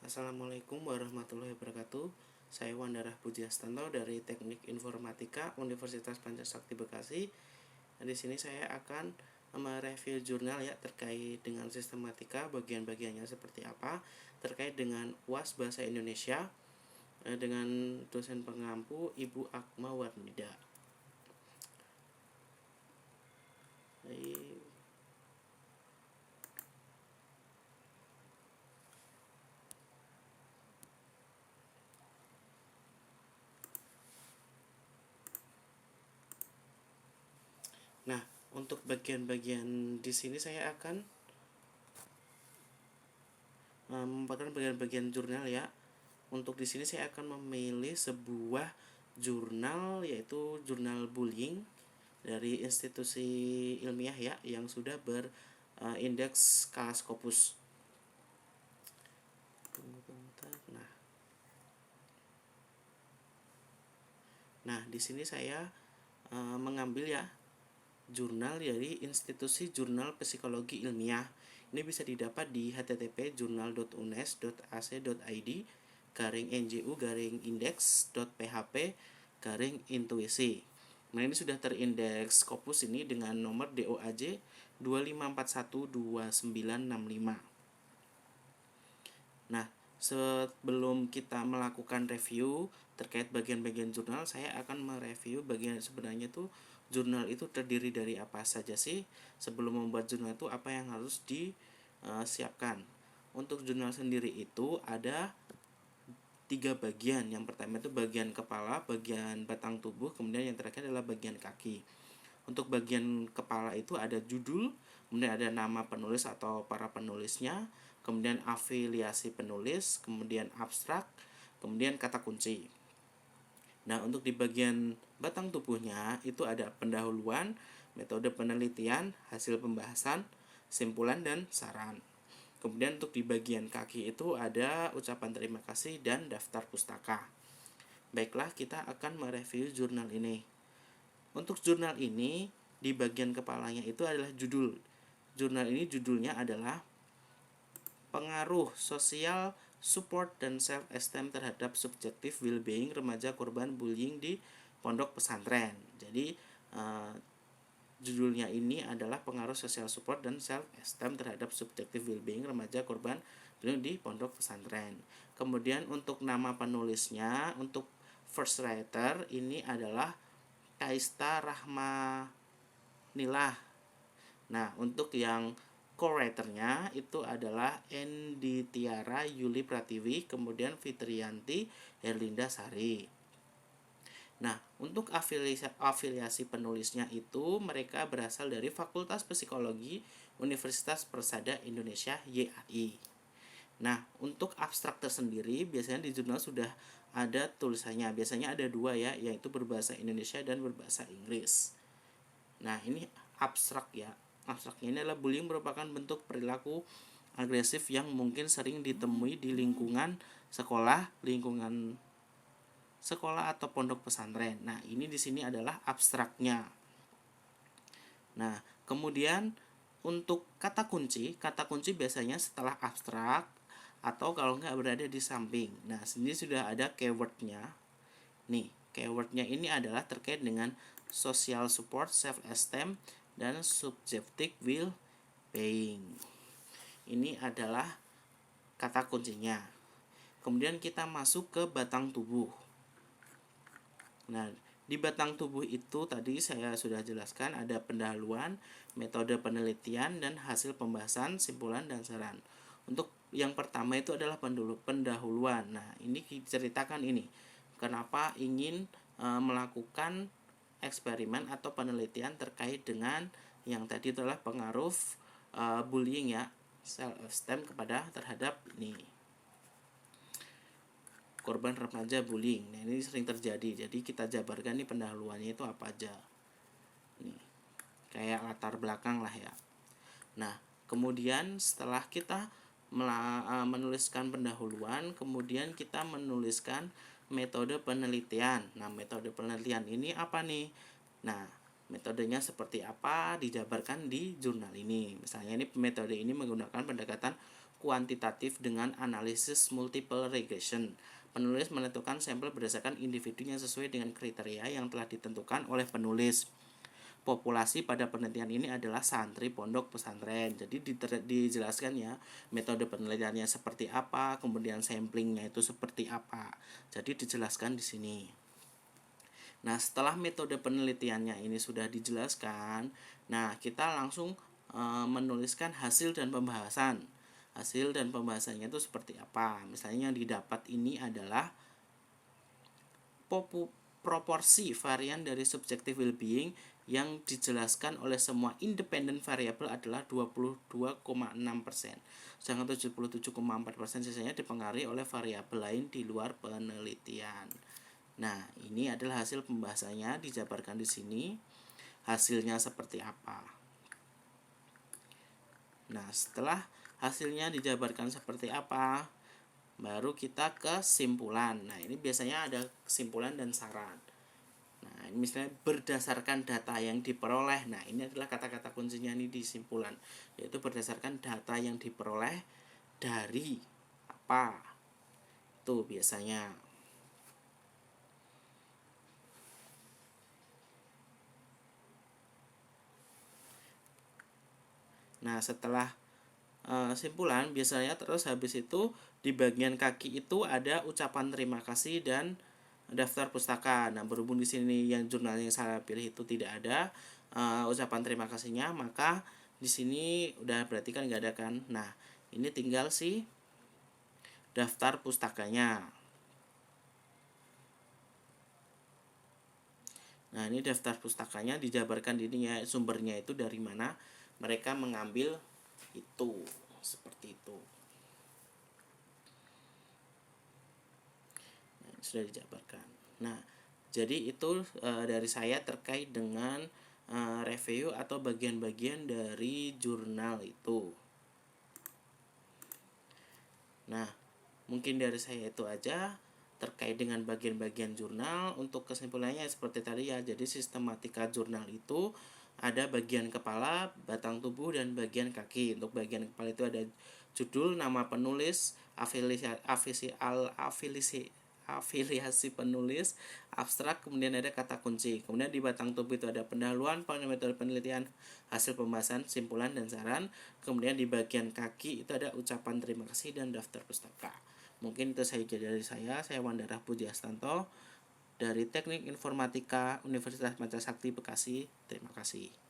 Assalamualaikum warahmatullahi wabarakatuh. Saya Wandarah Pujiastanto dari Teknik Informatika Universitas Pancasakti Bekasi. Di sini saya akan mereview jurnal ya terkait dengan sistematika, bagian-bagiannya seperti apa, terkait dengan UAS Bahasa Indonesia dengan dosen pengampu Ibu Akma Warnida. Nah, untuk bagian-bagian di sini saya akan membuatkan bagian-bagian jurnal ya. Untuk di sini saya akan memilih sebuah jurnal, yaitu jurnal bullying dari institusi ilmiah ya yang sudah berindeks skala Scopus. Tunggu bentar. Nah, di sini saya mengambil ya jurnal dari institusi Jurnal Psikologi Ilmiah. Ini bisa didapat di http://journal.unes.ac.id/index.php/intuisi. Nah, ini sudah terindeks Scopus ini dengan nomor DOAJ 25412965. Nah, sebelum kita melakukan review terkait bagian-bagian jurnal, saya akan mereview bagian sebenarnya tuh jurnal itu terdiri dari apa saja sih. Sebelum membuat jurnal itu apa yang harus disiapkan. Untuk jurnal sendiri itu ada 3 bagian. Yang pertama itu bagian kepala, bagian batang tubuh, kemudian yang terakhir adalah bagian kaki. Untuk bagian kepala itu ada judul, kemudian ada nama penulis atau para penulisnya, kemudian afiliasi penulis, kemudian abstrak, kemudian kata kunci. Nah, untuk di bagian batang tubuhnya itu ada pendahuluan, metode penelitian, hasil pembahasan, simpulan, dan saran. Kemudian untuk di bagian kaki itu ada ucapan terima kasih dan daftar pustaka. Baiklah, kita akan mereview jurnal ini. Untuk jurnal ini, di bagian kepalanya itu adalah judul. Jurnal ini judulnya adalah Pengaruh Sosial, Support, dan Self-Esteem terhadap Subjektif Well-being Remaja Korban Bullying di Pondok Pesantren. Jadi, judulnya ini adalah Pengaruh Sosial, Support, dan Self-Esteem terhadap Subjektif Well-being Remaja Korban Bullying di Pondok Pesantren. Kemudian untuk nama penulisnya, untuk first writer ini adalah Kaista Rahmanilah. Nah, untuk yang co-writernya itu adalah Endi Tiara Yuli Pratiwi, kemudian Fitriyanti Herlinda Sari. Nah, untuk afiliasi penulisnya itu mereka berasal dari Fakultas Psikologi Universitas Persada Indonesia YAI. Nah, untuk abstrak tersendiri biasanya di jurnal sudah ada tulisannya. Biasanya ada 2 ya, yaitu berbahasa Indonesia dan berbahasa Inggris. Nah, ini abstrak ya. Abstraknya ini adalah bullying merupakan bentuk perilaku agresif yang mungkin sering ditemui di lingkungan sekolah atau pondok pesantren. Nah, ini di sini adalah abstraknya. Nah, kemudian untuk kata kunci biasanya setelah abstrak atau kalau nggak berada di samping. Nah, sini sudah ada keywordnya. Nih, keywordnya ini adalah terkait dengan social support, self-esteem, dan subjective well-being. Ini adalah kata kuncinya. Kemudian kita masuk ke batang tubuh. Nah, di batang tubuh itu tadi saya sudah jelaskan ada pendahuluan, metode penelitian, dan hasil pembahasan, simpulan, dan saran. Untuk yang pertama itu adalah pendahuluan. Nah, ini diceritakan ini. Kenapa ingin melakukan eksperimen atau penelitian terkait dengan yang tadi adalah pengaruh bullying ya, self-esteem terhadap ini korban remaja bullying. Nah, ini sering terjadi. Jadi kita jabarkan nih pendahuluannya itu apa aja. Nih, kayak latar belakang lah ya. Nah, kemudian setelah kita menuliskan pendahuluan, kemudian kita menuliskan metode penelitian. Nah, metode penelitian ini apa nih? Nah, metodenya seperti apa dijabarkan di jurnal ini. Misalnya ini metode ini menggunakan pendekatan kuantitatif dengan analisis multiple regression. Penulis menentukan sampel berdasarkan individunya sesuai dengan kriteria yang telah ditentukan oleh penulis. Populasi pada penelitian ini adalah santri pondok pesantren. Jadi dijelaskan ya metode penelitiannya seperti apa, kemudian samplingnya itu seperti apa. Jadi dijelaskan di sini. Nah, setelah metode penelitiannya ini sudah dijelaskan, nah kita langsung menuliskan hasil dan pembahasan. Hasil dan pembahasannya itu seperti apa? Misalnya yang didapat ini adalah proporsi varian dari subjective well-being yang dijelaskan oleh semua independent variable adalah 22,6%. Sedangkan 77,4% sisanya dipengaruhi oleh variabel lain di luar penelitian. Nah, ini adalah hasil pembahasannya dijabarkan di sini. Hasilnya seperti apa? Nah, setelah hasilnya dijabarkan seperti apa, baru kita ke kesimpulan. Nah, ini biasanya ada kesimpulan dan saran. Nah, ini misalnya berdasarkan data yang diperoleh. Nah, ini adalah kata-kata kuncinya ini di simpulan, yaitu berdasarkan data yang diperoleh dari apa? Itu biasanya. Nah, setelah simpulan biasanya terus habis itu di bagian kaki itu ada ucapan terima kasih dan daftar pustaka. Nah, berhubung di sini yang jurnal yang saya pilih itu tidak ada ucapan terima kasihnya, maka di sini udah berarti kan nggak ada kan. Nah, ini tinggal si daftar pustakanya. Nah, ini daftar pustakanya dijabarkan ini ya, sumbernya itu dari mana mereka mengambil itu, seperti itu. Nah, sudah dijabarkan. Nah, jadi itu dari saya terkait dengan review atau bagian-bagian dari jurnal itu. Nah, mungkin dari saya itu aja terkait dengan bagian-bagian jurnal. Untuk kesimpulannya seperti tadi ya, jadi sistematika jurnal itu ada bagian kepala, batang tubuh, dan bagian kaki. Untuk bagian kepala itu ada judul, nama penulis, afiliasi penulis, abstrak, kemudian ada kata kunci. Kemudian di batang tubuh itu ada pendahuluan, metode penelitian, hasil pembahasan, simpulan, dan saran. Kemudian di bagian kaki itu ada ucapan terima kasih dan daftar pustaka. Mungkin itu saja dari saya Wandara Pujiastanto dari Teknik Informatika Universitas Pancasakti Bekasi. Terima kasih.